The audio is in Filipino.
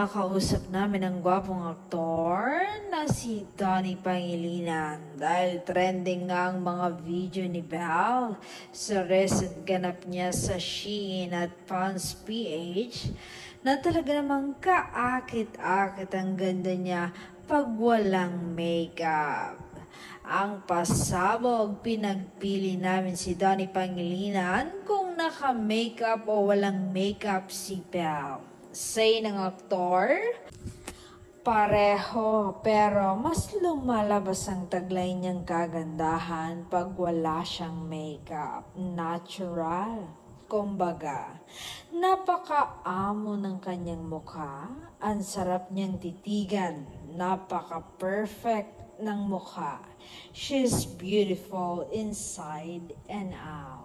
nakausap namin ang gwapong aktor na si Donnie Pangilinan dahil trending nga ang mga video ni Belle sa recent ganap niya sa Shein at Pons PH na talaga namang kaakit-akit ang ganda niya pag walang makeup. Ang pasabog, pinagpili namin si Donnie Pangilinan kung naka-makeup o walang makeup si Belle. Say ng aktor, pareho pero mas lumalabas ang taglay niyang kagandahan pag wala siyang makeup. Natural. Kumbaga, napaka-amo ng kanyang mukha, ang sarap niyang titigan, napaka-perfect ng mukha. She's beautiful inside and out.